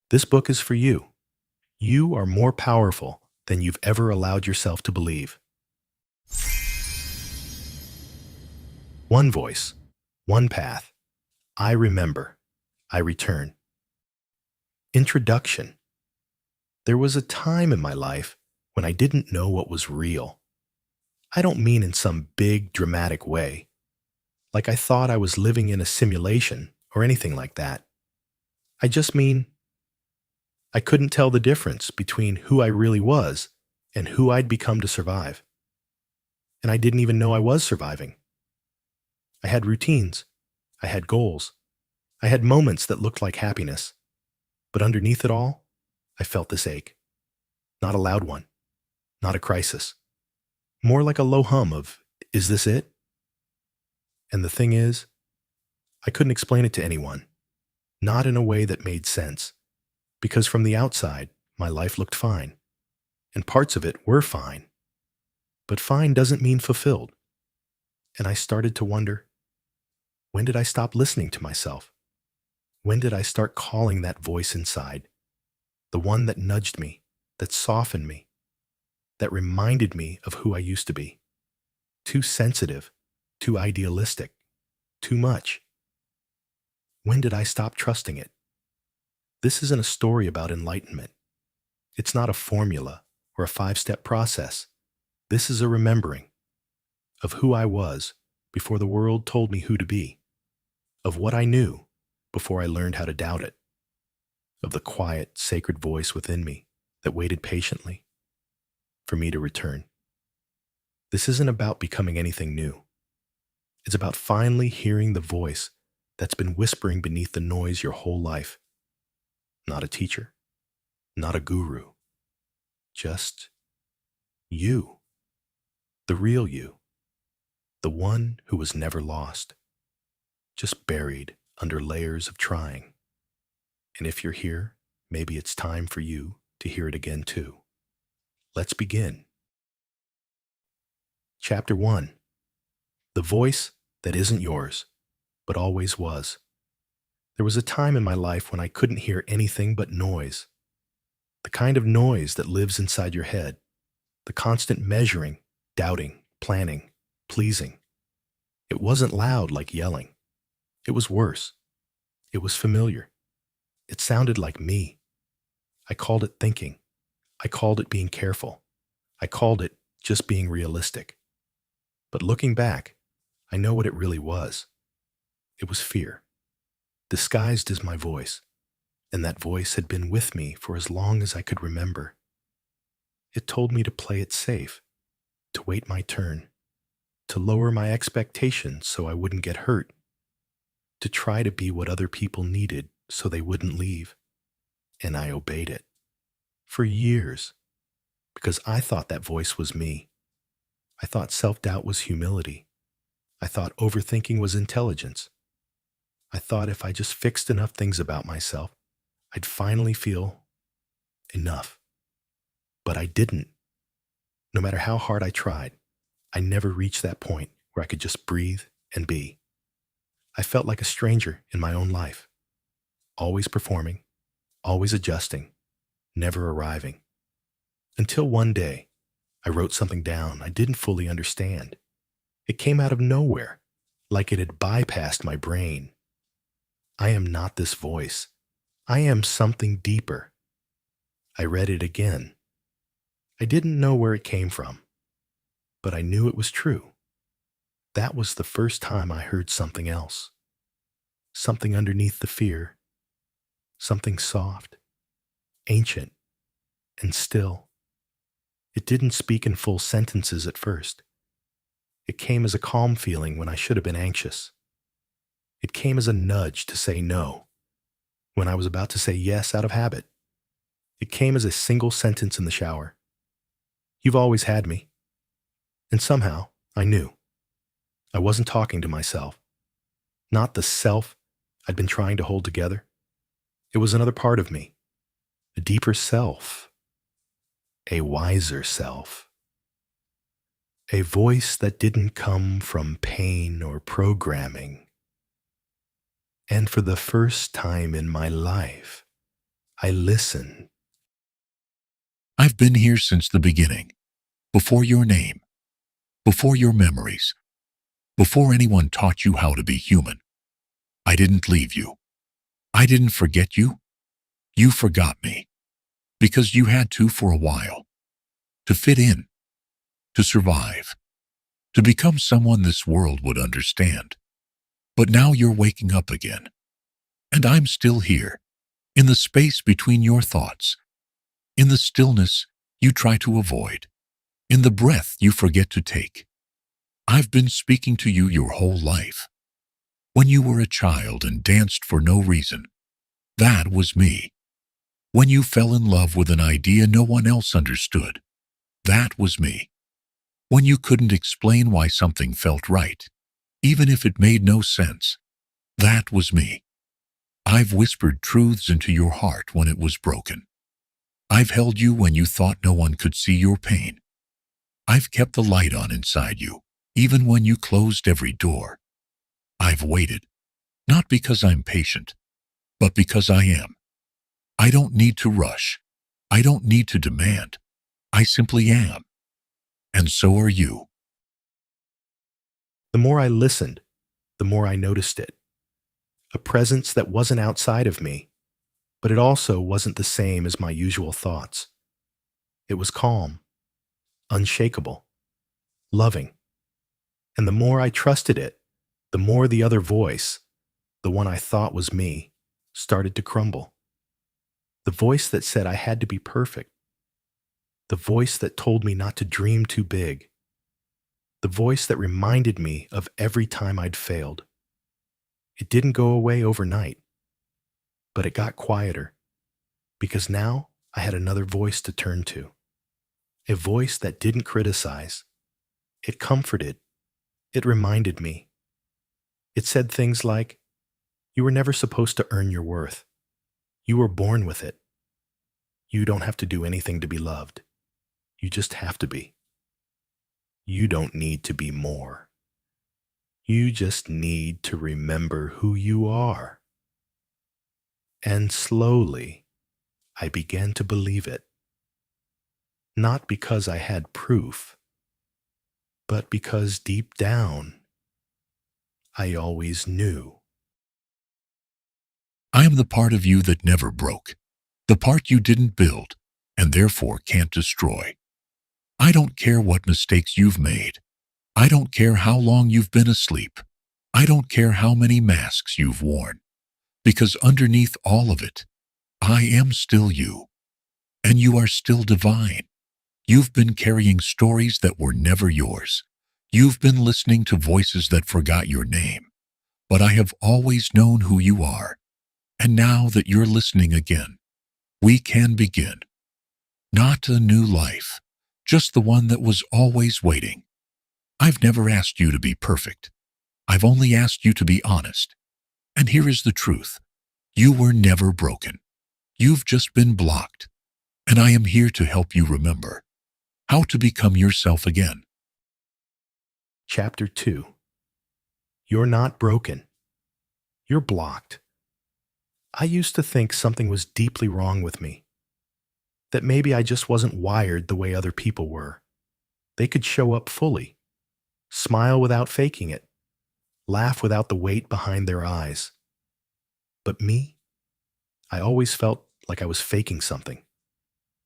This book is for you. You are more powerful than you've ever allowed yourself to believe. One voice, one path. I remember. I return. Introduction. There was a time in my life when I didn't know what was real. I don't mean in some big, dramatic way, like I thought I was living in a simulation or anything like that. I just mean I couldn't tell the difference between who I really was and who I'd become to survive. And I didn't even know I was surviving. I had routines. I had goals. I had moments that looked like happiness. But underneath it all, I felt this ache. Not a loud one. Not a crisis. More like a low hum of, is this it? And the thing is, I couldn't explain it to anyone. Not in a way that made sense. Because from the outside, my life looked fine. And parts of it were fine. But fine doesn't mean fulfilled. And I started to wonder, when did I stop listening to myself? When did I start calling that voice inside? The one that nudged me, that softened me, that reminded me of who I used to be. Too sensitive, too idealistic, too much. When did I stop trusting it? This isn't a story about enlightenment. It's not a formula or a 5-step process. This is a remembering of who I was before the world told me who to be, of what I knew before I learned how to doubt it, of the quiet, sacred voice within me that waited patiently for me to return. This isn't about becoming anything new. It's about finally hearing the voice that's been whispering beneath the noise your whole life. Not a teacher, not a guru, just you, the real you, the one who was never lost, just buried under layers of trying. And if you're here, maybe it's time for you to hear it again too. Let's begin. Chapter 1. The voice that isn't yours, but always was. There was a time in my life when I couldn't hear anything but noise. The kind of noise that lives inside your head. The constant measuring, doubting, planning, pleasing. It wasn't loud like yelling. It was worse. It was familiar. It sounded like me. I called it thinking. I called it being careful. I called it just being realistic. But looking back, I know what it really was. It was fear, disguised as my voice, and that voice had been with me for as long as I could remember. It told me to play it safe, to wait my turn, to lower my expectations so I wouldn't get hurt, to try to be what other people needed so they wouldn't leave. And I obeyed it. For years. Because I thought that voice was me. I thought self-doubt was humility. I thought overthinking was intelligence. I thought if I just fixed enough things about myself, I'd finally feel enough. But I didn't. No matter how hard I tried, I never reached that point where I could just breathe and be. I felt like a stranger in my own life. Always performing, always adjusting, never arriving. Until one day, I wrote something down I didn't fully understand. It came out of nowhere, like it had bypassed my brain. I am not this voice. I am something deeper. I read it again. I didn't know where it came from, but I knew it was true. That was the first time I heard something else. Something underneath the fear. Something soft, ancient, and still. It didn't speak in full sentences at first. It came as a calm feeling when I should have been anxious. It came as a nudge to say no, when I was about to say yes out of habit. It came as a single sentence in the shower. You've always had me. And somehow, I knew. I wasn't talking to myself. Not the self I'd been trying to hold together. It was another part of me. A deeper self. A wiser self. A voice that didn't come from pain or programming. And for the first time in my life, I listen. I've been here since the beginning, before your name, before your memories, before anyone taught you how to be human. I didn't leave you. I didn't forget you. You forgot me, because you had to for a while, to fit in, to survive, to become someone this world would understand. But now you're waking up again, and I'm still here, in the space between your thoughts, in the stillness you try to avoid, in the breath you forget to take. I've been speaking to you your whole life. When you were a child and danced for no reason, that was me. When you fell in love with an idea no one else understood, that was me. When you couldn't explain why something felt right, even if it made no sense, that was me. I've whispered truths into your heart when it was broken. I've held you when you thought no one could see your pain. I've kept the light on inside you, even when you closed every door. I've waited, not because I'm patient, but because I am. I don't need to rush. I don't need to demand. I simply am. And so are you. The more I listened, the more I noticed it. A presence that wasn't outside of me, but it also wasn't the same as my usual thoughts. It was calm, unshakable, loving. And the more I trusted it, the more the other voice, the one I thought was me, started to crumble. The voice that said I had to be perfect. The voice that told me not to dream too big. The voice that reminded me of every time I'd failed. It didn't go away overnight, but it got quieter, because now I had another voice to turn to. A voice that didn't criticize. It comforted. It reminded me. It said things like, "You were never supposed to earn your worth. You were born with it. You don't have to do anything to be loved. You just have to be. You don't need to be more. You just need to remember who you are." And slowly, I began to believe it. Not because I had proof, but because deep down, I always knew. I am the part of you that never broke, the part you didn't build, and therefore can't destroy. I don't care what mistakes you've made. I don't care how long you've been asleep. I don't care how many masks you've worn. Because underneath all of it, I am still you. And you are still divine. You've been carrying stories that were never yours. You've been listening to voices that forgot your name. But I have always known who you are. And now that you're listening again, we can begin. Not a new life, just the one that was always waiting. I've never asked you to be perfect. I've only asked you to be honest. And here is the truth. You were never broken. You've just been blocked. And I am here to help you remember how to become yourself again. Chapter 2. You're not broken. You're blocked. I used to think something was deeply wrong with me. That maybe I just wasn't wired the way other people were. They could show up fully, smile without faking it, laugh without the weight behind their eyes. But me, I always felt like I was faking something.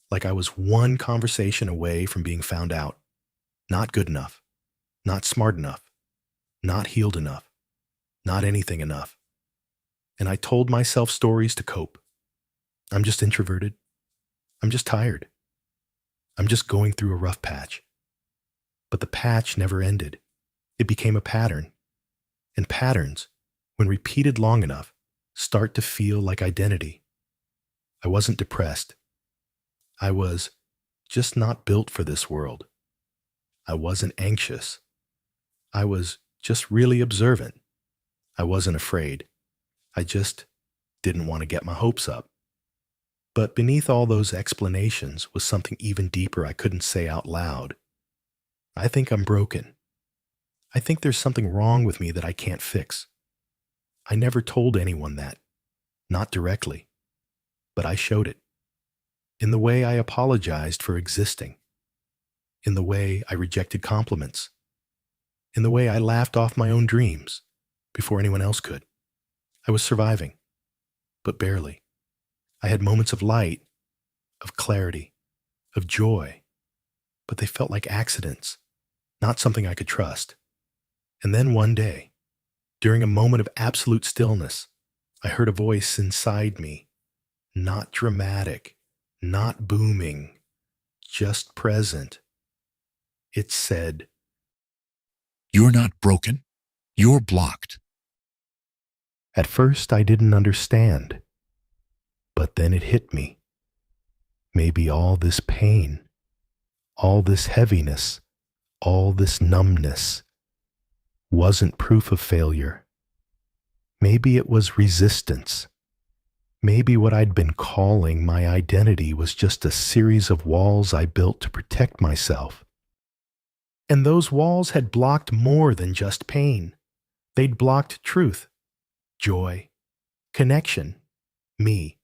Like I was one conversation away from being found out. Not good enough. Not smart enough. Not healed enough. Not anything enough. And I told myself stories to cope. I'm just introverted. I'm just tired. I'm just going through a rough patch. But the patch never ended. It became a pattern. And patterns, when repeated long enough, start to feel like identity. I wasn't depressed. I was just not built for this world. I wasn't anxious. I was just really observant. I wasn't afraid. I just didn't want to get my hopes up. But beneath all those explanations was something even deeper I couldn't say out loud. I think I'm broken. I think there's something wrong with me that I can't fix. I never told anyone that. Not directly. but I showed it. In the way I apologized for existing. In the way I rejected compliments. In the way I laughed off my own dreams before anyone else could. I was surviving, but barely. I had moments of light, of clarity, of joy, but they felt like accidents, not something I could trust. And then one day, during a moment of absolute stillness, I heard a voice inside me, not dramatic, not booming, just present. It said, You're not broken. You're blocked. at first I didn't understand, but then it hit me. Maybe all this pain, all this heaviness, all this numbness wasn't proof of failure. Maybe it was resistance. Maybe what I'd been calling my identity was just a series of walls I built to protect myself. And those walls had blocked more than just pain. They'd blocked truth, joy, connection, me.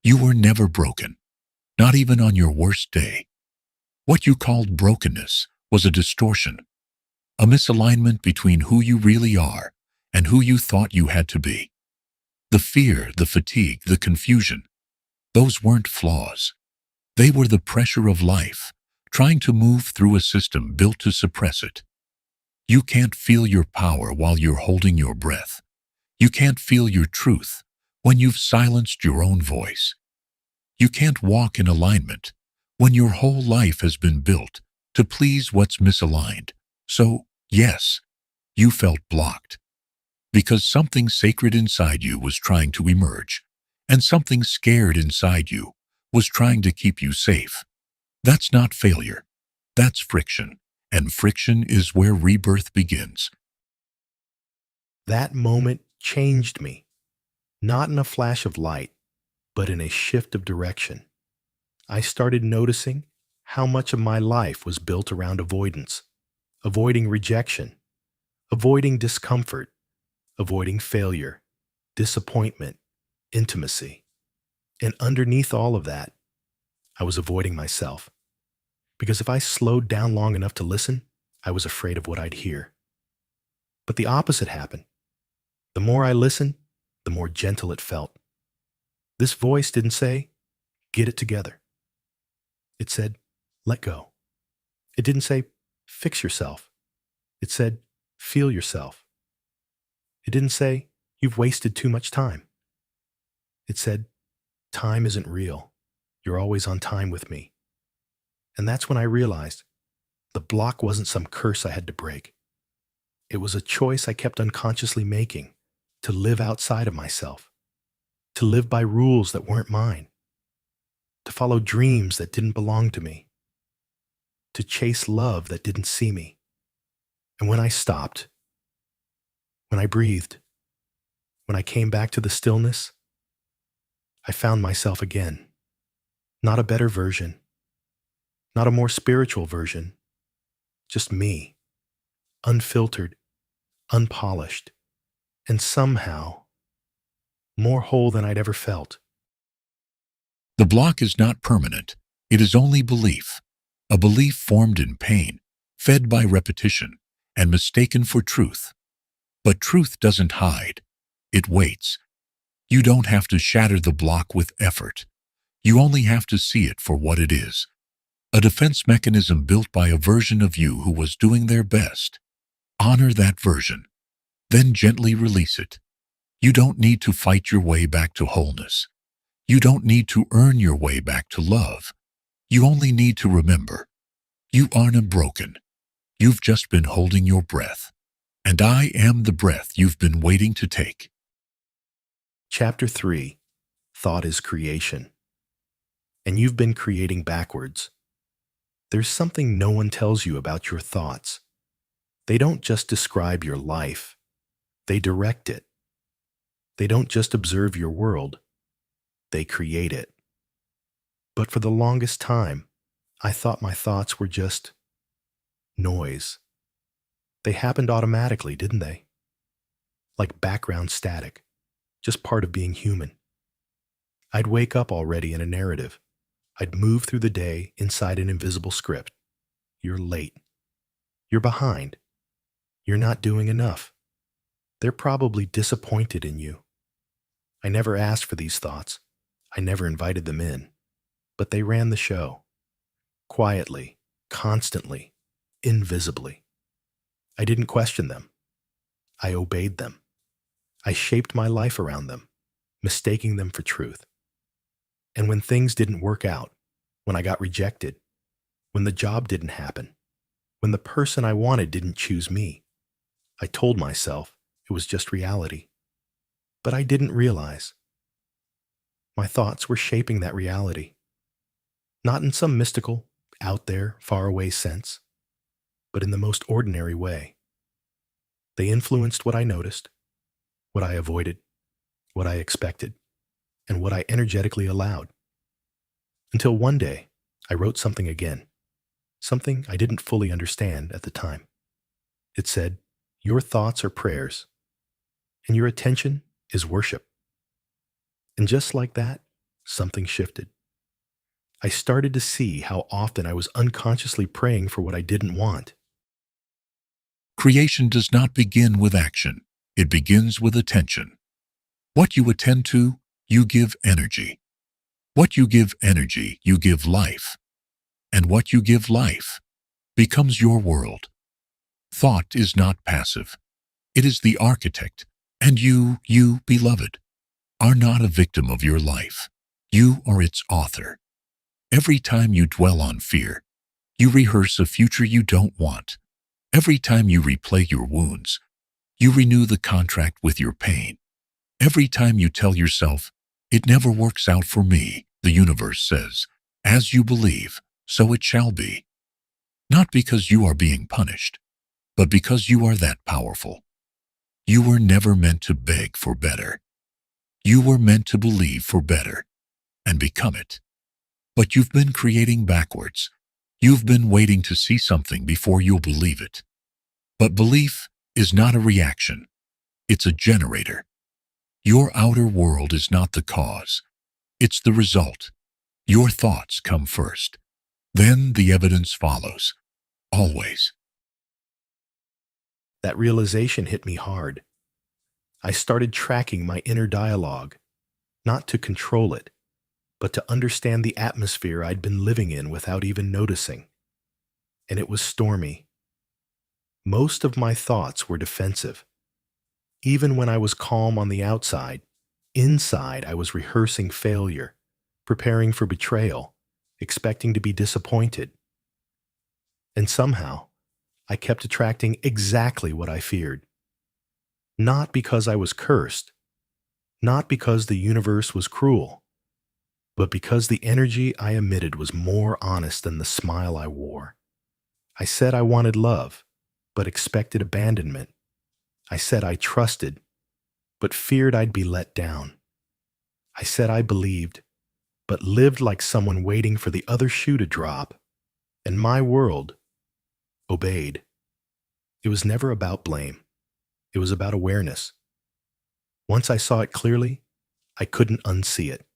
You were never broken, not even on your worst day. What you called brokenness was a distortion, a misalignment between who you really are and who you thought you had to be. The fear, the fatigue, the confusion, those weren't flaws. They were the pressure of life, trying to move through a system built to suppress it. You can't feel your power while you're holding your breath. You can't feel your truth when you've silenced your own voice. You can't walk in alignment when your whole life has been built to please what's misaligned. So, yes, you felt blocked because something sacred inside you was trying to emerge, and something scared inside you was trying to keep you safe. That's not failure. That's friction, and friction is where rebirth begins. That moment changed me, not in a flash of light, but in a shift of direction. I started noticing how much of my life was built around avoidance, avoiding rejection, avoiding discomfort, avoiding failure, disappointment, intimacy. And underneath all of that, I was avoiding myself. Because if I slowed down long enough to listen, I was afraid of what I'd hear. But the opposite happened. The more I listened, the more gentle it felt. This voice didn't say, get it together. It said, let go. It didn't say, fix yourself. It said, feel yourself. It didn't say, you've wasted too much time. It said, time isn't real. You're always on time with me. And that's when I realized the block wasn't some curse I had to break. It was a choice I kept unconsciously making to live outside of myself, to live by rules that weren't mine, to follow dreams that didn't belong to me, to chase love that didn't see me. And when I stopped, when I breathed, when I came back to the stillness, I found myself again. Not a better version, not a more spiritual version, just me, unfiltered, unpolished, and somehow more whole than I'd ever felt. The block is not permanent. It is only belief, a belief formed in pain, fed by repetition, and mistaken for truth. But truth doesn't hide. It waits. You don't have to shatter the block with effort. You only have to see it for what it is. A defense mechanism built by a version of you who was doing their best. Honor that version. Then gently release it. You don't need to fight your way back to wholeness. You don't need to earn your way back to love. You only need to remember, you aren't broken. You've just been holding your breath. And I am the breath you've been waiting to take. Chapter 3, Thought is Creation. And you've been creating backwards. There's something no one tells you about your thoughts. They don't just describe your life. They direct it. They don't just observe your world. They create it. But for the longest time, I thought my thoughts were just noise. They happened automatically, didn't they? Like background static, just part of being human. I'd wake up already in a narrative. I'd move through the day inside an invisible script. You're late. You're behind. You're not doing enough. They're probably disappointed in you. I never asked for these thoughts. I never invited them in. But they ran the show. Quietly, constantly, invisibly. I didn't question them. I obeyed them. I shaped my life around them, mistaking them for truth. And when things didn't work out, when I got rejected, when the job didn't happen, when the person I wanted didn't choose me, I told myself it was just reality. But I didn't realize my thoughts were shaping that reality. Not in some mystical, out there, far away sense, but in the most ordinary way. They influenced what I noticed, what I avoided, what I expected, and what I energetically allowed. Until one day, I wrote something again, something I didn't fully understand at the time. It said, "Your thoughts are prayers, and your attention is worship." And just like that, something shifted. I started to see how often I was unconsciously praying for what I didn't want. Creation does not begin with action. It begins with attention. What you attend to, you give energy. What you give energy, you give life. And what you give life becomes your world. Thought is not passive. It is the architect. And you, beloved, are not a victim of your life. You are its author. Every time you dwell on fear, you rehearse a future you don't want. Every time you replay your wounds, you renew the contract with your pain. Every time you tell yourself, "It never works out for me," the universe says, "As you believe, so it shall be." Not because you are being punished, but because you are that powerful. You were never meant to beg for better. You were meant to believe for better and become it. But you've been creating backwards. You've been waiting to see something before you'll believe it. But belief is not a reaction. It's a generator. Your outer world is not the cause. It's the result. Your thoughts come first. Then the evidence follows. Always. That realization hit me hard. I started tracking my inner dialogue, not to control it, but to understand the atmosphere I'd been living in without even noticing. And it was stormy. Most of my thoughts were defensive. Even when I was calm on the outside, inside I was rehearsing failure, preparing for betrayal, expecting to be disappointed. And somehow, I kept attracting exactly what I feared. Not because I was cursed, not because the universe was cruel, but because the energy I emitted was more honest than the smile I wore. I said I wanted love, but expected abandonment. I said I trusted, but feared I'd be let down. I said I believed, but lived like someone waiting for the other shoe to drop. And my world obeyed. It was never about blame. It was about awareness. Once I saw it clearly, I couldn't unsee it.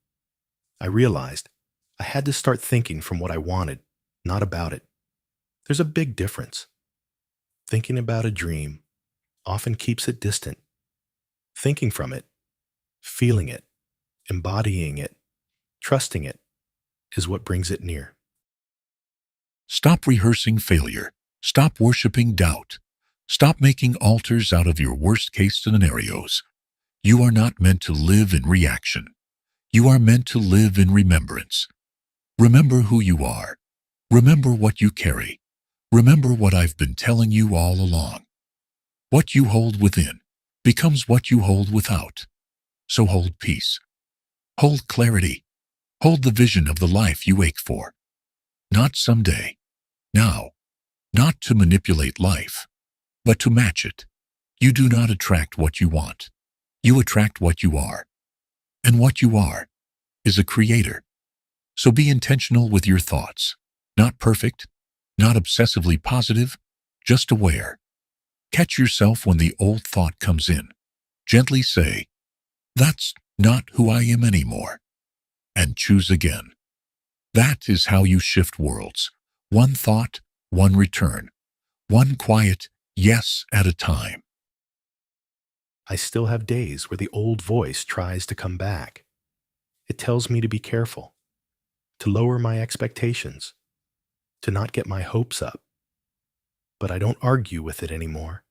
I realized I had to start thinking from what I wanted, not about it. There's a big difference. Thinking about a dream often keeps it distant. Thinking from it, feeling it, embodying it, trusting it, is what brings it near. Stop rehearsing failure. Stop worshiping doubt. Stop making altars out of your worst-case scenarios. You are not meant to live in reaction. You are meant to live in remembrance. Remember who you are. Remember what you carry. Remember what I've been telling you all along. What you hold within becomes what you hold without. So hold peace. Hold clarity. Hold the vision of the life you ache for. Not someday. Now. Not to manipulate life, but to match it. You do not attract what you want. You attract what you are. And what you are is a creator. So be intentional with your thoughts. Not perfect, not obsessively positive, just aware. Catch yourself when the old thought comes in. Gently say, "That's not who I am anymore." and choose again. That is how you shift worlds. One thought, one return, one quiet yes at a time. I still have days where the old voice tries to come back. It tells me to be careful, to lower my expectations, to not get my hopes up. But I don't argue with it anymore.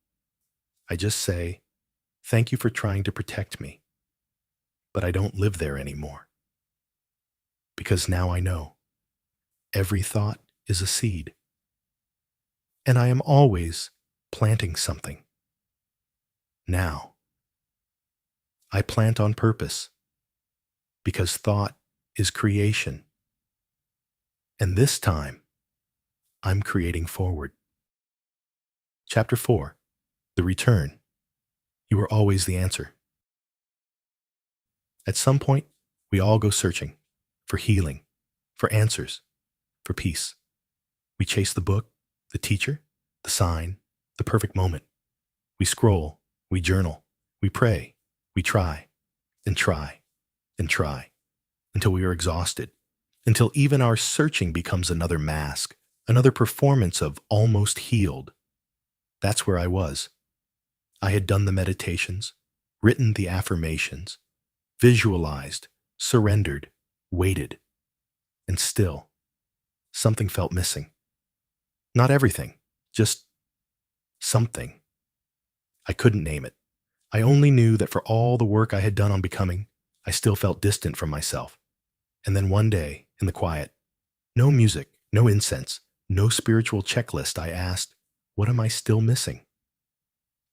I just say, thank you for trying to protect me. But I don't live there anymore. Because now I know every thought is a seed. And I am always planting something. Now, I plant on purpose because thought is creation. And this time, I'm creating forward. Chapter 4, The Return. You are always the answer. At some point, we all go searching for healing, for answers, for peace. We chase the book, the teacher, the sign, the perfect moment. We scroll, we journal, we pray, we try, and try, and try, until we are exhausted, until even our searching becomes another mask, another performance of almost healed. That's where I was. I had done the meditations, written the affirmations, visualized, surrendered, waited, and still, something felt missing. Not everything, just something. I couldn't name it. I only knew that for all the work I had done on becoming, I still felt distant from myself. And then one day, in the quiet, no music, no incense, no spiritual checklist, I asked, what am I still missing?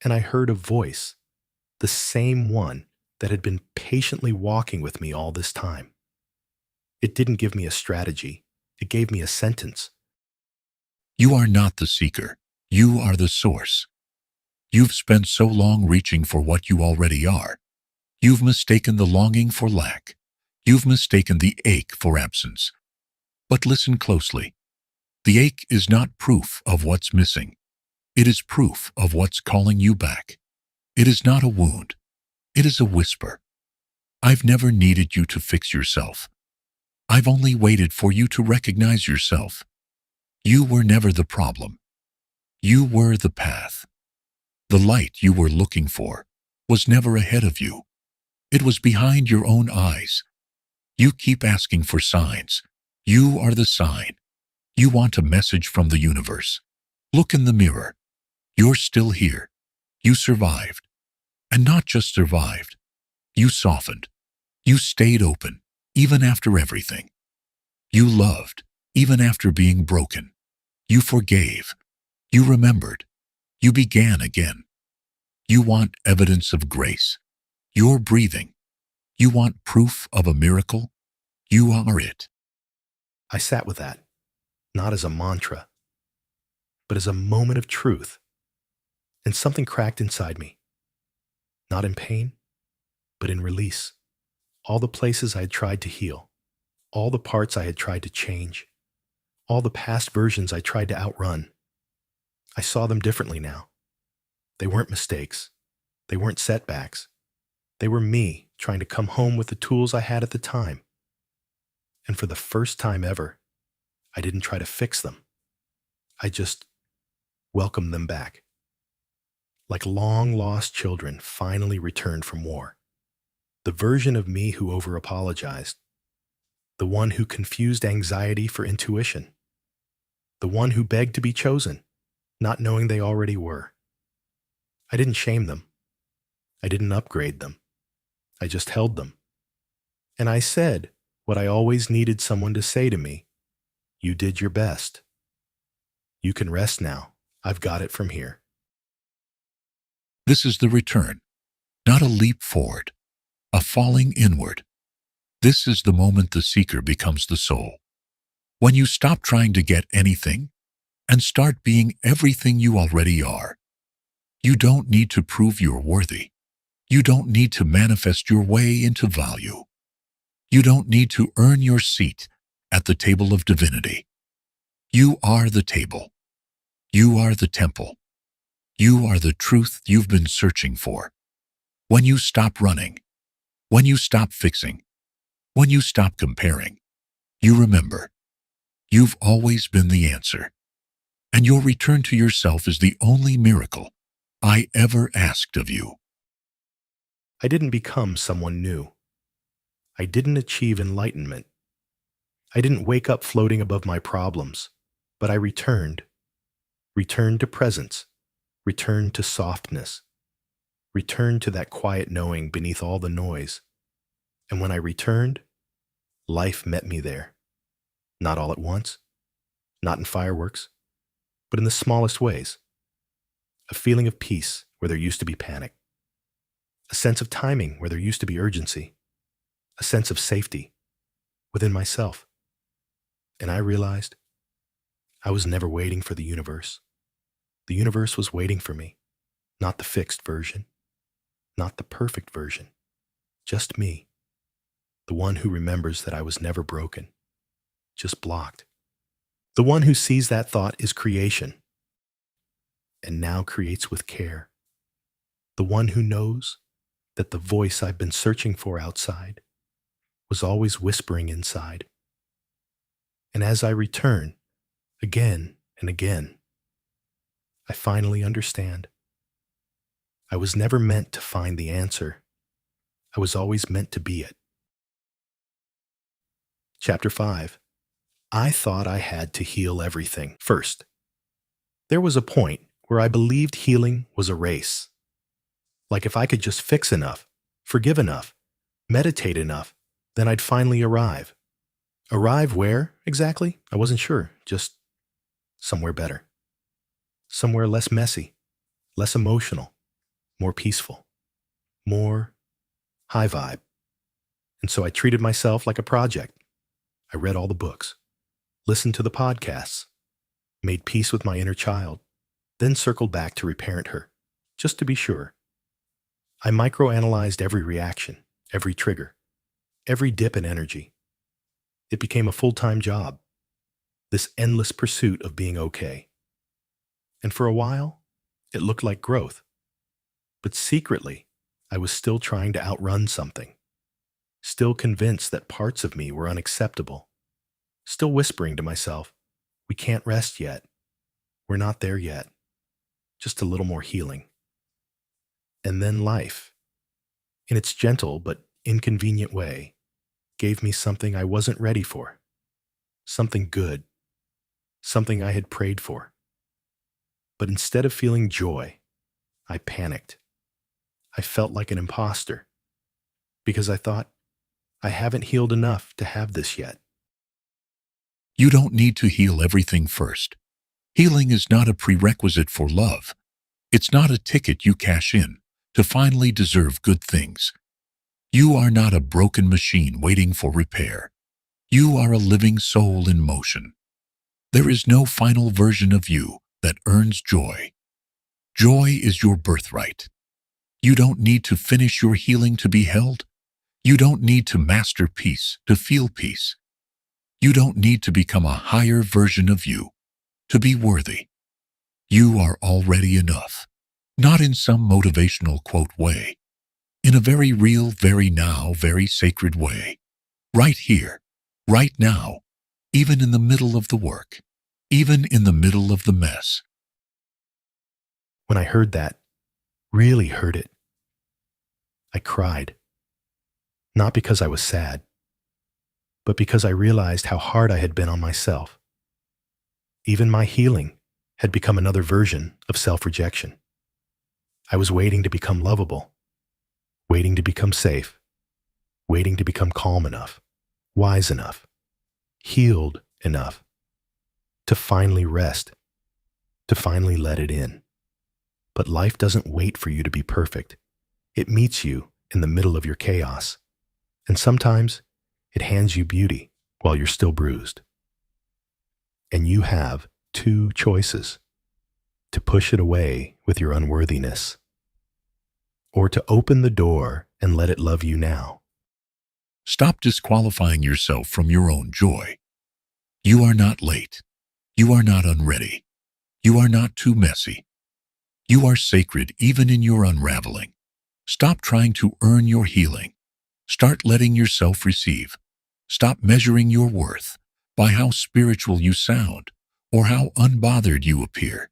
And I heard a voice, the same one that had been patiently walking with me all this time. It didn't give me a strategy. It gave me a sentence. You are not the seeker. You are the source. You've spent so long reaching for what you already are. You've mistaken the longing for lack. You've mistaken the ache for absence. But listen closely. The ache is not proof of what's missing. It is proof of what's calling you back. It is not a wound. It is a whisper. I've never needed you to fix yourself. I've only waited for you to recognize yourself. You were never the problem. You were the path. The light you were looking for was never ahead of you. It was behind your own eyes. You keep asking for signs. You are the sign. You want a message from the universe. Look in the mirror. You're still here. You survived. And not just survived. You softened. You stayed open, even after everything. You loved, even after being broken. You forgave. You remembered. You began again. You want evidence of grace. You're breathing. You want proof of a miracle. You are it. I sat with that, not as a mantra, but as a moment of truth. And something cracked inside me. Not in pain, but in release. All the places I had tried to heal, all the parts I had tried to change, all the past versions I tried to outrun. I saw them differently now. They weren't mistakes. They weren't setbacks. They were me trying to come home with the tools I had at the time. And for the first time ever, I didn't try to fix them. I just welcomed them back. Like long-lost children finally returned from war. The version of me who over-apologized. The one who confused anxiety for intuition. The one who begged to be chosen, not knowing they already were. I didn't shame them. I didn't upgrade them. I just held them. And I said what I always needed someone to say to me. You did your best. You can rest now. I've got it from here. This is the return, not a leap forward, a falling inward. This is the moment the seeker becomes the soul. When you stop trying to get anything and start being everything you already are. You don't need to prove you're worthy. You don't need to manifest your way into value. You don't need to earn your seat at the table of divinity. You are the table. You are the temple. You are the truth you've been searching for. When you stop running, when you stop fixing, When you stop comparing, you remember you've always been the answer, and your return to yourself is the only miracle I ever asked of you. I didn't become someone new. I didn't achieve enlightenment. I didn't wake up floating above my problems, but I returned to presence, returned to softness, returned to that quiet knowing beneath all the noise. And when I returned, life met me there. Not all at once, not in fireworks, but in the smallest ways. A feeling of peace where there used to be panic. A sense of timing where there used to be urgency. A sense of safety within myself. And I realized I was never waiting for the universe. The universe was waiting for me, not the fixed version, not the perfect version, just me, the one who remembers that I was never broken, just blocked. The one who sees that thought is creation and now creates with care. The one who knows that the voice I've been searching for outside was always whispering inside. And as I return, again and again, I finally understand. I was never meant to find the answer. I was always meant to be it. Chapter 5. I thought I had to heal everything first. There was a point where I believed healing was a race. Like if I could just fix enough, forgive enough, meditate enough, then I'd finally arrive. Arrive where, exactly? I wasn't sure. Just somewhere better. Somewhere less messy, less emotional, more peaceful, more high vibe. And so I treated myself like a project. I read all the books, listened to the podcasts, made peace with my inner child, then circled back to reparent her, just to be sure. I microanalyzed every reaction, every trigger, every dip in energy. It became a full-time job, this endless pursuit of being okay. And for a while, it looked like growth. But secretly, I was still trying to outrun something, still convinced that parts of me were unacceptable, still whispering to myself, we can't rest yet. We're not there yet. Just a little more healing. And then life, in its gentle but inconvenient way, gave me something I wasn't ready for. Something good. Something I had prayed for. But instead of feeling joy, I panicked. I felt like an imposter because I thought, I haven't healed enough to have this yet. You don't need to heal everything first. Healing is not a prerequisite for love. It's not a ticket you cash in to finally deserve good things. You are not a broken machine waiting for repair. You are a living soul in motion. There is no final version of you that earns joy. Joy is your birthright. You don't need to finish your healing to be held. You don't need to master peace to feel peace. You don't need to become a higher version of you to be worthy. You are already enough, not in some motivational quote way, in a very real, very now, very sacred way. Right here, right now, even in the middle of the work, even in the middle of the mess. When I heard that, really heard it, I cried. Not because I was sad, but because I realized how hard I had been on myself. Even my healing had become another version of self-rejection. I was waiting to become lovable, waiting to become safe, waiting to become calm enough, wise enough, healed enough, to finally rest, to finally let it in. But life doesn't wait for you to be perfect. It meets you in the middle of your chaos. And sometimes it hands you beauty while you're still bruised. And you have two choices: to push it away with your unworthiness, or to open the door and let it love you now. Stop disqualifying yourself from your own joy. You are not late. You are not unready. You are not too messy. You are sacred even in your unraveling. Stop trying to earn your healing. Start letting yourself receive Stop measuring your worth by how spiritual you sound or how unbothered you appear.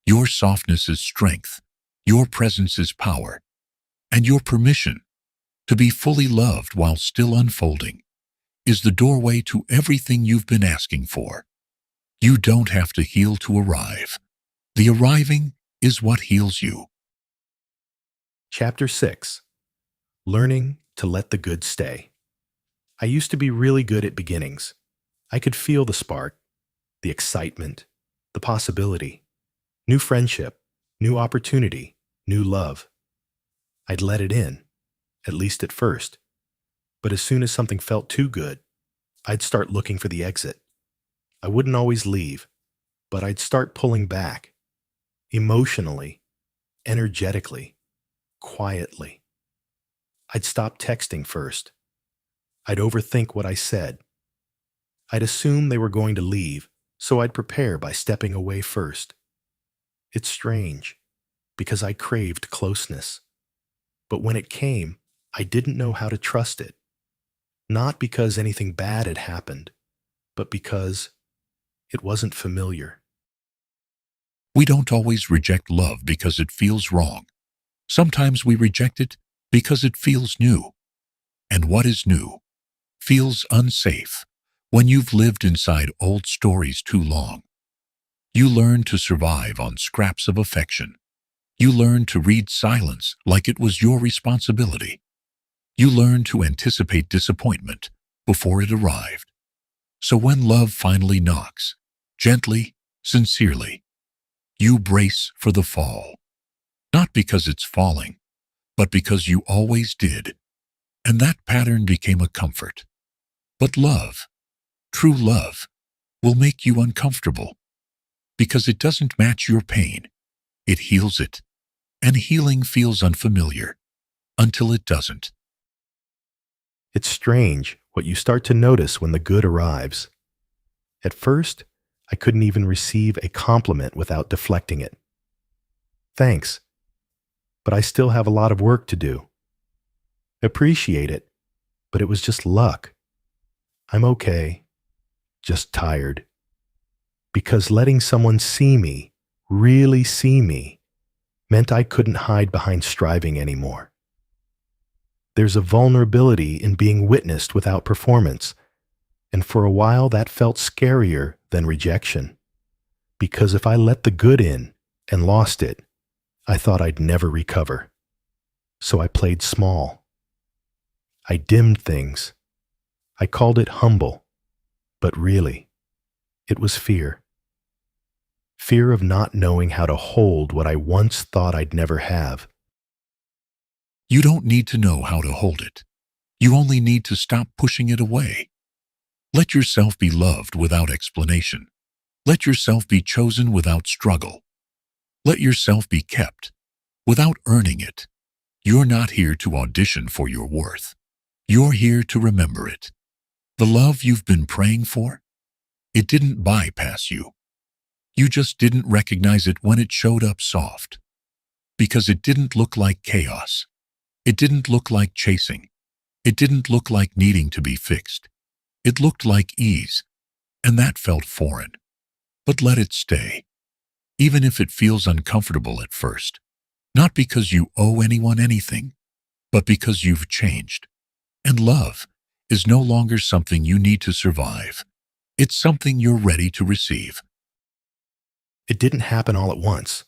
Your softness is strength, your presence is power, and your permission to be fully loved while still unfolding is the doorway to everything you've been asking for. You don't have to heal to arrive. The arriving is what heals you. Chapter 6. Learning to let the good stay. I used to be really good at beginnings. I could feel the spark, the excitement, the possibility, new friendship, new opportunity, new love. I'd let it in, at least at first. But as soon as something felt too good, I'd start looking for the exit. I wouldn't always leave, but I'd start pulling back, emotionally, energetically, quietly. I'd stop texting first. I'd overthink what I said. I'd assume they were going to leave, so I'd prepare by stepping away first. It's strange, because I craved closeness. But when it came, I didn't know how to trust it. Not because anything bad had happened, but because it wasn't familiar. We don't always reject love because it feels wrong. Sometimes we reject it because it feels new. And what is new feels unsafe when you've lived inside old stories too long. You learn to survive on scraps of affection. You learn to read silence like it was your responsibility. You learn to anticipate disappointment before it arrived. So when love finally knocks, gently, sincerely, you brace for the fall. Not because it's falling, but because you always did. And that pattern became a comfort. But love, true love, will make you uncomfortable because it doesn't match your pain. It heals it. And healing feels unfamiliar until it doesn't. It's strange what you start to notice when the good arrives. At first, I couldn't even receive a compliment without deflecting it. Thanks, but I still have a lot of work to do. Appreciate it, but it was just luck. I'm okay, just tired. Because letting someone see me, really see me, meant I couldn't hide behind striving anymore. There's a vulnerability in being witnessed without performance, and for a while that felt scarier than rejection. Because if I let the good in and lost it, I thought I'd never recover. So I played small. I dimmed things. I called it humble, but really, it was fear. Fear of not knowing how to hold what I once thought I'd never have. You don't need to know how to hold it. You only need to stop pushing it away. Let yourself be loved without explanation. Let yourself be chosen without struggle. Let yourself be kept without earning it. You're not here to audition for your worth. You're here to remember it. The love you've been praying for, it didn't bypass you. You just didn't recognize it when it showed up soft. Because it didn't look like chaos. It didn't look like chasing. It didn't look like needing to be fixed. It looked like ease, and that felt foreign. But let it stay, even if it feels uncomfortable at first. Not because you owe anyone anything, but because you've changed. And love is no longer something you need to survive. It's something you're ready to receive. It didn't happen all at once.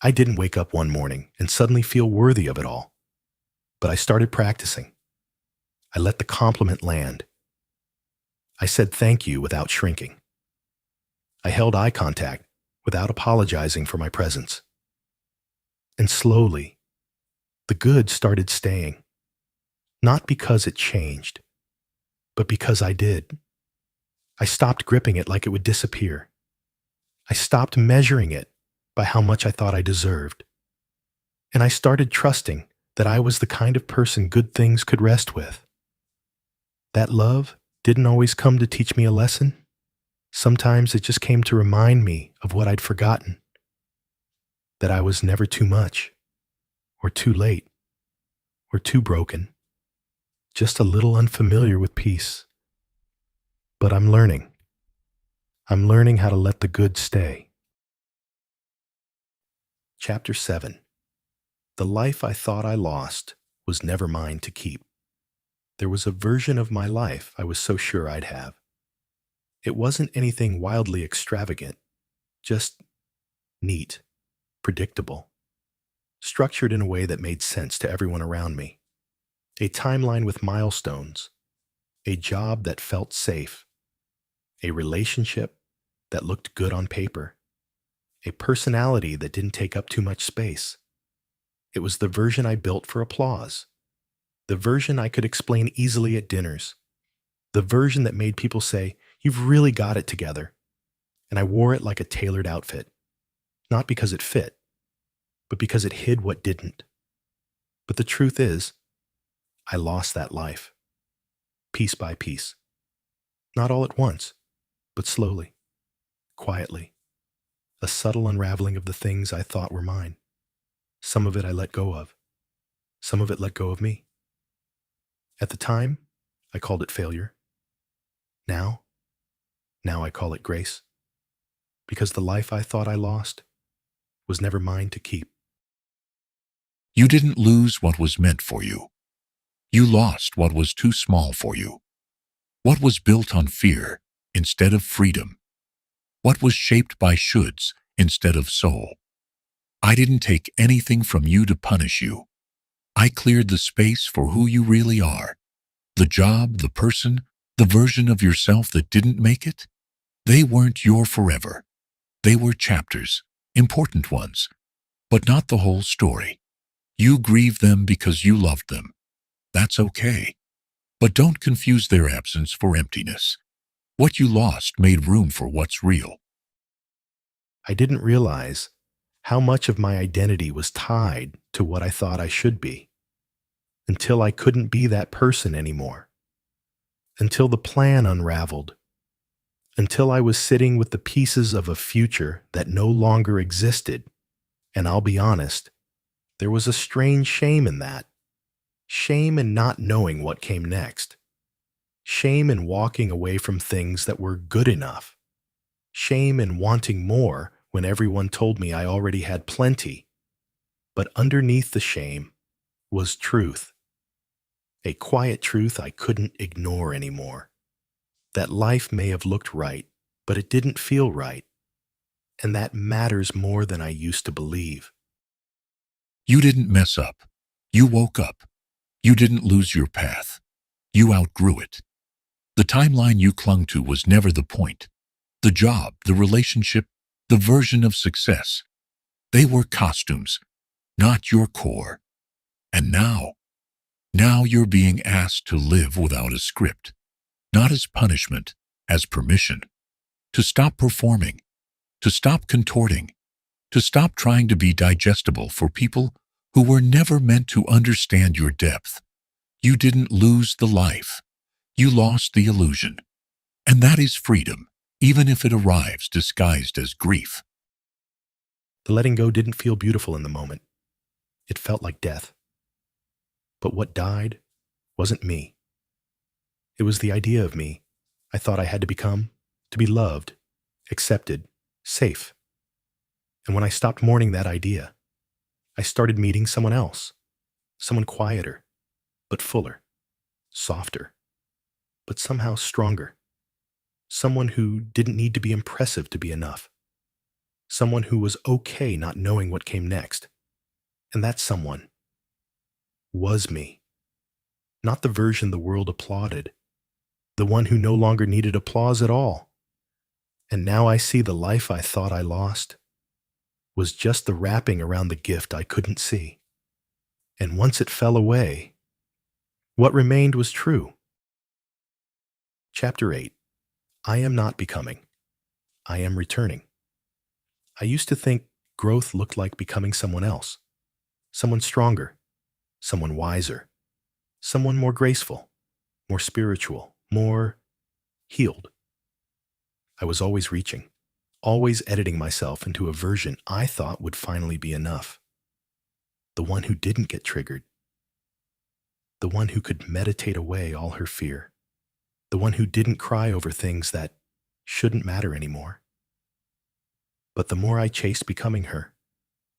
I didn't wake up one morning and suddenly feel worthy of it all. But I started practicing. I let the compliment land. I said thank you without shrinking. I held eye contact without apologizing for my presence. And slowly, the good started staying. Not because it changed, but because I did. I stopped gripping it like it would disappear. I stopped measuring it by how much I thought I deserved. And I started trusting that I was the kind of person good things could rest with. That love didn't always come to teach me a lesson. Sometimes it just came to remind me of what I'd forgotten. That I was never too much, or too late, or too broken. just a little unfamiliar with peace. But I'm learning. I'm learning how to let the good stay. Chapter 7. The life I thought I lost was never mine to keep. There was a version of my life I was so sure I'd have. It wasn't anything wildly extravagant, just neat, predictable, structured in a way that made sense to everyone around me. A timeline with milestones, a job that felt safe, a relationship that looked good on paper, a personality that didn't take up too much space. It was the version I built for applause, the version I could explain easily at dinners, the version that made people say, "You've really got it together." And I wore it like a tailored outfit, not because it fit, but because it hid what didn't. But the truth is, I lost that life, piece by piece. Not all at once, but slowly, quietly. A subtle unraveling of the things I thought were mine. Some of it I let go of. Some of it let go of me. At the time, I called it failure. Now I call it grace. Because the life I thought I lost was never mine to keep. You didn't lose what was meant for you. You lost what was too small for you. What was built on fear instead of freedom. What was shaped by shoulds instead of soul. I didn't take anything from you to punish you. I cleared the space for who you really are. The job, the person, the version of yourself that didn't make it. They weren't your forever. They were chapters, important ones, but not the whole story. You grieved them because you loved them. That's okay. But don't confuse their absence for emptiness. What you lost made room for what's real. I didn't realize how much of my identity was tied to what I thought I should be, until I couldn't be that person anymore, until the plan unraveled, until I was sitting with the pieces of a future that no longer existed. And I'll be honest, there was a strange shame in that. Shame in not knowing what came next. Shame in walking away from things that were good enough. Shame in wanting more when everyone told me I already had plenty. But underneath the shame was truth. A quiet truth I couldn't ignore anymore. That life may have looked right, but it didn't feel right. And that matters more than I used to believe. You didn't mess up. You woke up. You didn't lose your path. You outgrew it. The timeline you clung to was never the point. The job, the relationship, the version of success. They were costumes, not your core. And now you're being asked to live without a script, not as punishment, as permission. To stop performing, to stop contorting, to stop trying to be digestible for people who were never meant to understand your depth. You didn't lose the life. You lost the illusion. And that is freedom, even if it arrives disguised as grief. The letting go didn't feel beautiful in the moment. It felt like death. But what died wasn't me. It was the idea of me I thought I had to become, to be loved, accepted, safe. And when I stopped mourning that idea, I started meeting someone else, someone quieter, but fuller, softer, but somehow stronger. Someone who didn't need to be impressive to be enough. Someone who was okay not knowing what came next. And that someone was me. Not the version the world applauded, the one who no longer needed applause at all. And now I see the life I thought I lost was just the wrapping around the gift I couldn't see. And once it fell away, what remained was true. Chapter 8. I am not becoming. I am returning. I used to think growth looked like becoming someone else. Someone stronger. Someone wiser. Someone more graceful. More spiritual. More healed. I was always reaching. Always editing myself into a version I thought would finally be enough. The one who didn't get triggered. the one who could meditate away all her fear, the one who didn't cry over things that shouldn't matter anymore. But the more I chased becoming her,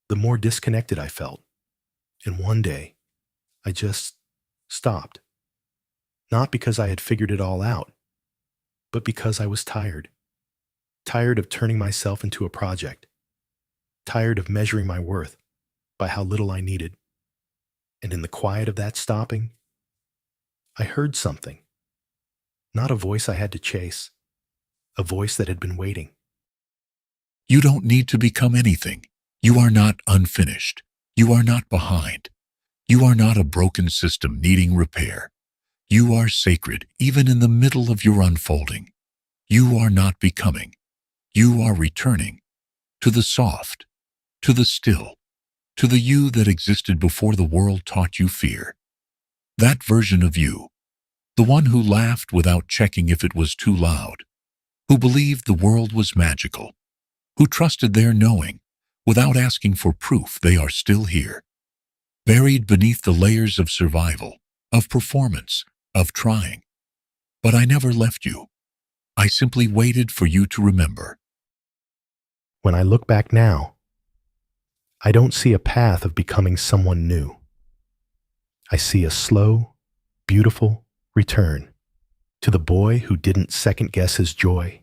the more disconnected I felt. And one day, I just stopped. Not because I had figured it all out, but because I was tired. Tired of turning myself into a project. Tired of measuring my worth by how little I needed. And in the quiet of that stopping, I heard something. Not a voice I had to chase, a voice that had been waiting. You don't need to become anything. You are not unfinished. You are not behind. You are not a broken system needing repair. You are sacred even in the middle of your unfolding. You are not becoming. You are returning to the soft, to the still, to the you that existed before the world taught you fear. That version of you, the one who laughed without checking if it was too loud, who believed the world was magical, who trusted their knowing without asking for proof they are still here, buried beneath the layers of survival, of performance, of trying. But I never left you. I simply waited for you to remember. When I look back now, I don't see a path of becoming someone new. I see a slow, beautiful return to the boy who didn't second-guess his joy,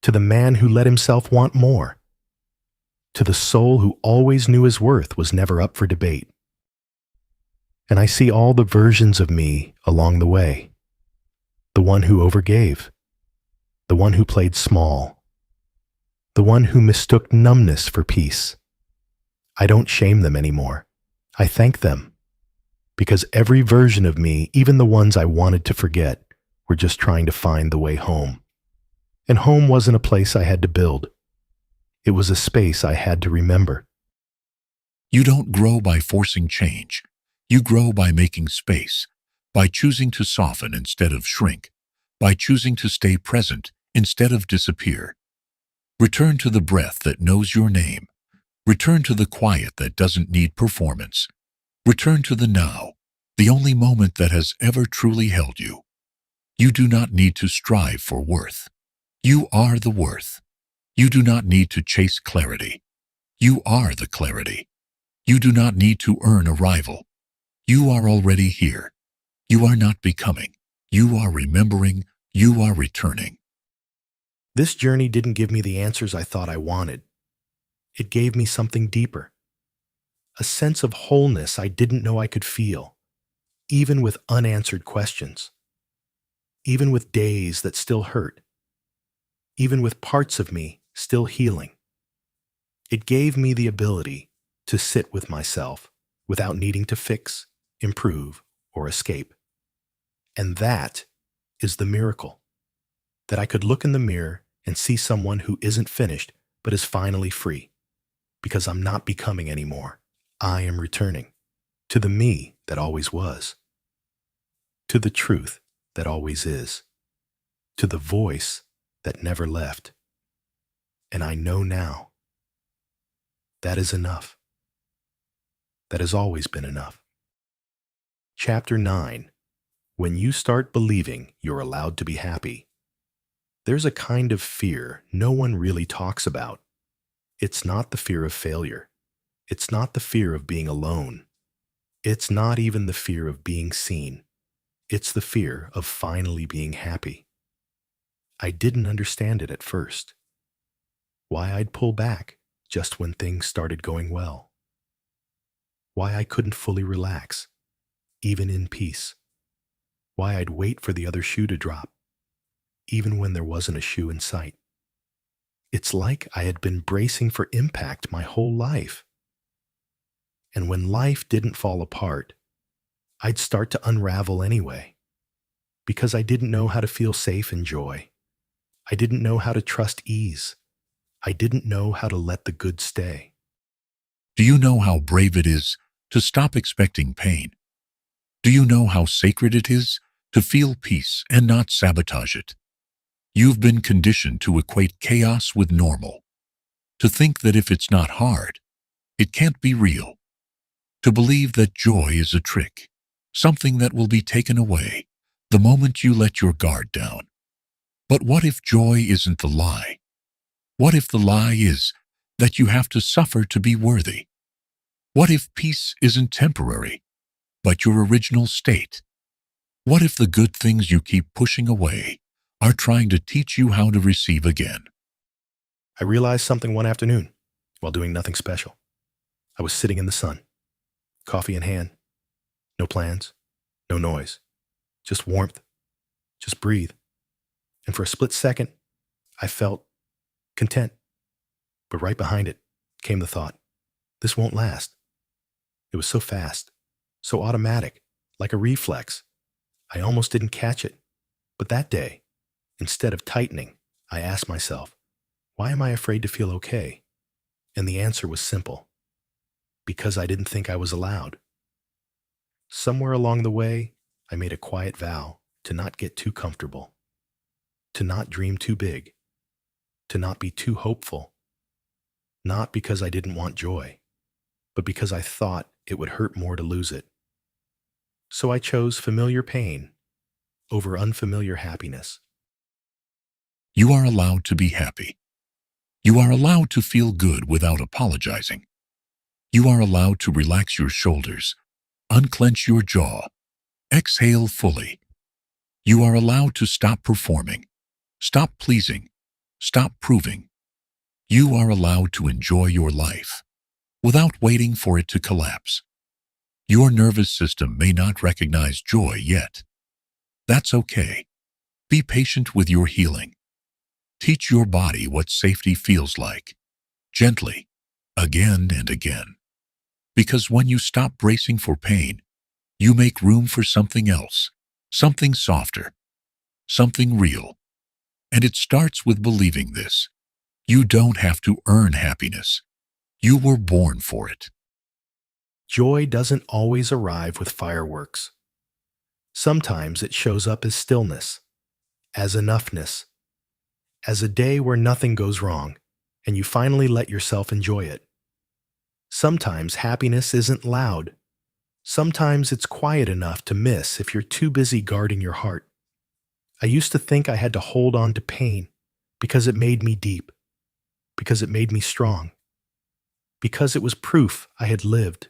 to the man who let himself want more, to the soul who always knew his worth was never up for debate. And I see all the versions of me along the way, the one who overgave, the one who played small, the one who mistook numbness for peace. I don't shame them anymore. I thank them, because every version of me, even the ones I wanted to forget, were just trying to find the way home. And home wasn't a place I had to build. It was a space I had to remember. You don't grow by forcing change. You grow by making space, by choosing to soften instead of shrink, by choosing to stay present instead of disappear. Return to the breath that knows your name. Return to the quiet that doesn't need performance. Return to the now, the only moment that has ever truly held you. You do not need to strive for worth. You are the worth. You do not need to chase clarity. You are the clarity. You do not need to earn arrival. You are already here. You are not becoming. You are remembering. You are returning. This journey didn't give me the answers I thought I wanted. It gave me something deeper. A sense of wholeness I didn't know I could feel, even with unanswered questions. Even with days that still hurt. Even with parts of me still healing. It gave me the ability to sit with myself without needing to fix, improve, or escape. And that is the miracle. That I could look in the mirror and see someone who isn't finished but is finally free. Because I'm not becoming anymore. I am returning to the me that always was. To the truth that always is. To the voice that never left. And I know now. That is enough. That has always been enough. Chapter 9. When you start believing you're allowed to be happy. There's a kind of fear no one really talks about. It's not the fear of failure. It's not the fear of being alone. It's not even the fear of being seen. It's the fear of finally being happy. I didn't understand it at first. Why I'd pull back just when things started going well. Why I couldn't fully relax, even in peace. Why I'd wait for the other shoe to drop, even when there wasn't a shoe in sight. It's like I had been bracing for impact my whole life. And when life didn't fall apart, I'd start to unravel anyway. Because I didn't know how to feel safe in joy. I didn't know how to trust ease. I didn't know how to let the good stay. Do you know how brave it is to stop expecting pain? Do you know how sacred it is to feel peace and not sabotage it? You've been conditioned to equate chaos with normal, to think that if it's not hard, it can't be real, to believe that joy is a trick, something that will be taken away the moment you let your guard down. But what if joy isn't the lie? What if the lie is that you have to suffer to be worthy? What if peace isn't temporary, but your original state? What if the good things you keep pushing away are trying to teach you how to receive again? I realized something one afternoon while doing nothing special. I was sitting in the sun, coffee in hand, no plans, no noise, just warmth, just breathe. And for a split second, I felt content. But right behind it came the thought, this won't last. It was so fast, so automatic, like a reflex. I almost didn't catch it. But that day, instead of tightening, I asked myself, why am I afraid to feel okay? And the answer was simple. Because I didn't think I was allowed. Somewhere along the way, I made a quiet vow to not get too comfortable, to not dream too big, to not be too hopeful. Not because I didn't want joy, but because I thought it would hurt more to lose it. So I chose familiar pain over unfamiliar happiness. You are allowed to be happy. You are allowed to feel good without apologizing. You are allowed to relax your shoulders, unclench your jaw, exhale fully. You are allowed to stop performing, stop pleasing, stop proving. You are allowed to enjoy your life without waiting for it to collapse. Your nervous system may not recognize joy yet. That's okay. Be patient with your healing. Teach your body what safety feels like, gently, again and again. Because when you stop bracing for pain, you make room for something else, something softer, something real. And it starts with believing this. You don't have to earn happiness. You were born for it. Joy doesn't always arrive with fireworks. Sometimes it shows up as stillness, as enoughness, as a day where nothing goes wrong, and you finally let yourself enjoy it. Sometimes happiness isn't loud. Sometimes it's quiet enough to miss if you're too busy guarding your heart. I used to think I had to hold on to pain because it made me deep, because it made me strong, because it was proof I had lived.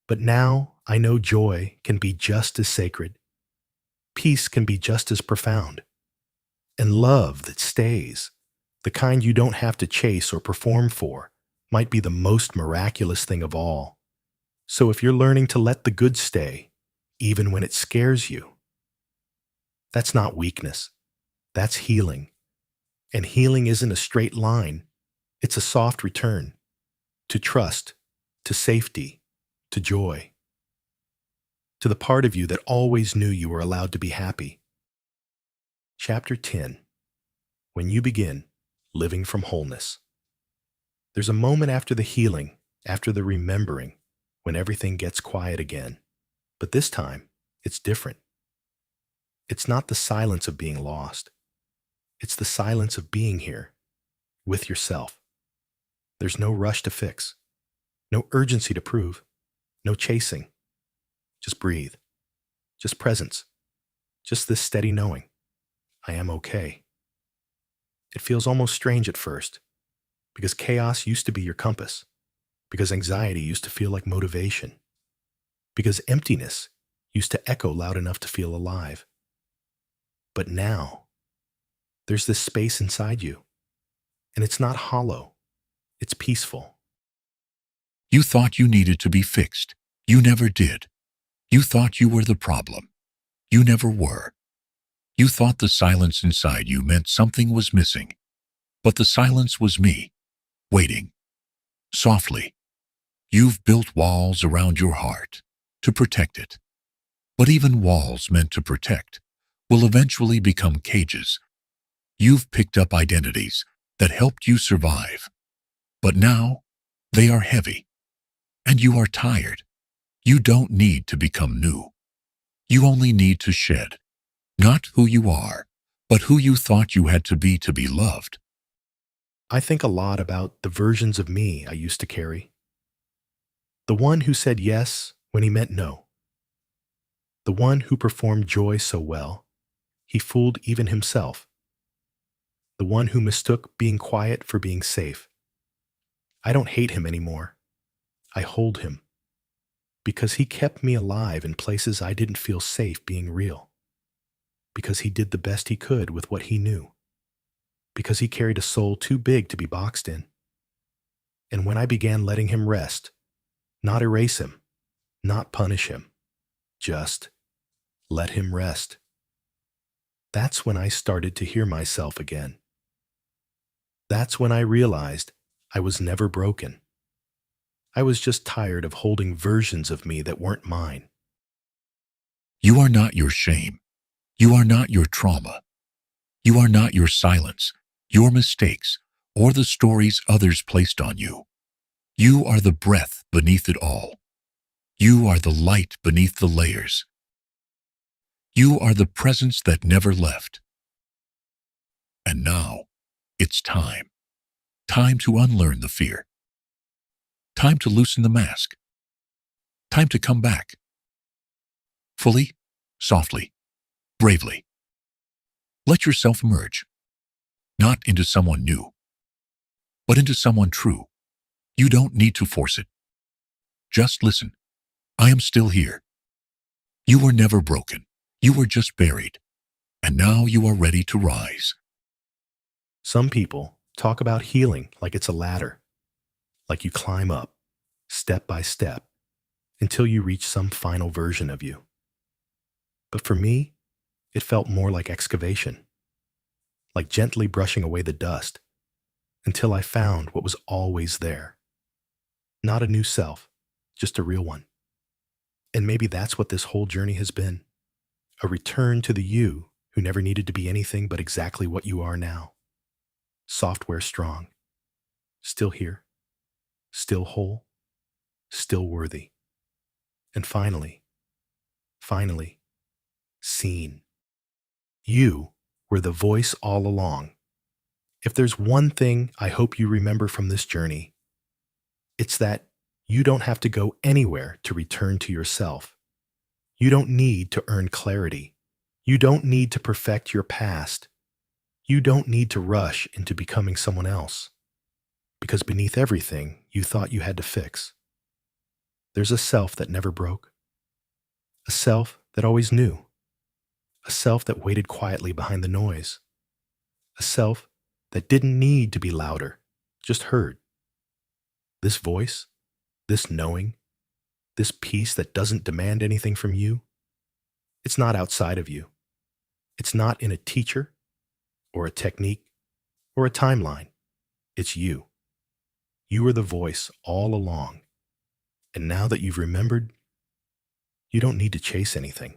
But now I know joy can be just as sacred. Peace can be just as profound. And love that stays, the kind you don't have to chase or perform for, might be the most miraculous thing of all. So if you're learning to let the good stay, even when it scares you, that's not weakness. That's healing. And healing isn't a straight line. It's a soft return to trust, to safety, to joy, to the part of you that always knew you were allowed to be happy. Chapter 10. When you begin living from wholeness. There's a moment after the healing, after the remembering, when everything gets quiet again. But this time, it's different. It's not the silence of being lost. It's the silence of being here, with yourself. There's no rush to fix, no urgency to prove, no chasing. Just breathe. Just presence. Just this steady knowing. I am okay. It feels almost strange at first, because chaos used to be your compass, because anxiety used to feel like motivation, because emptiness used to echo loud enough to feel alive. But now, there's this space inside you, and it's not hollow, it's peaceful. You thought you needed to be fixed. You never did. You thought you were the problem. You never were. You thought the silence inside you meant something was missing. But the silence was me, waiting. Softly. You've built walls around your heart to protect it. But even walls meant to protect will eventually become cages. You've picked up identities that helped you survive. But now, they are heavy. And you are tired. You don't need to become new. You only need to shed. Not who you are, but who you thought you had to be loved. I think a lot about the versions of me I used to carry. The one who said yes when he meant no. The one who performed joy so well, he fooled even himself. The one who mistook being quiet for being safe. I don't hate him anymore. I hold him. Because he kept me alive in places I didn't feel safe being real. Because he did the best he could with what he knew. Because he carried a soul too big to be boxed in. And when I began letting him rest, not erase him, not punish him, just let him rest, that's when I started to hear myself again. That's when I realized I was never broken. I was just tired of holding versions of me that weren't mine. You are not your shame. You are not your trauma. You are not your silence, your mistakes, or the stories others placed on you. You are the breath beneath it all. You are the light beneath the layers. You are the presence that never left. And now, it's time. Time to unlearn the fear. Time to loosen the mask. Time to come back. Fully, softly, bravely. Let yourself emerge. Not into someone new, but into someone true. You don't need to force it. Just listen. I am still here. You were never broken. You were just buried. And now you are ready to rise. Some people talk about healing like it's a ladder, like you climb up, step by step, until you reach some final version of you. But for me, it felt more like excavation, like gently brushing away the dust, until I found what was always there. Not a new self, just a real one. And maybe that's what this whole journey has been, a return to the you who never needed to be anything but exactly what you are now. Software strong, still here, still whole, still worthy. And finally, seen. You were the voice all along. If there's one thing I hope you remember from this journey, it's that you don't have to go anywhere to return to yourself. You don't need to earn clarity. You don't need to perfect your past. You don't need to rush into becoming someone else. Because beneath everything you thought you had to fix, there's a self that never broke. A self that always knew. A self that waited quietly behind the noise. A self that didn't need to be louder, just heard. This voice, this knowing, this peace that doesn't demand anything from you, it's not outside of you. It's not in a teacher or a technique or a timeline. It's you. You were the voice all along. And now that you've remembered, you don't need to chase anything.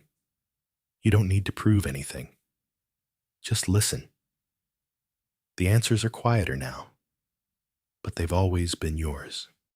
You don't need to prove anything. Just listen. The answers are quieter now, but they've always been yours.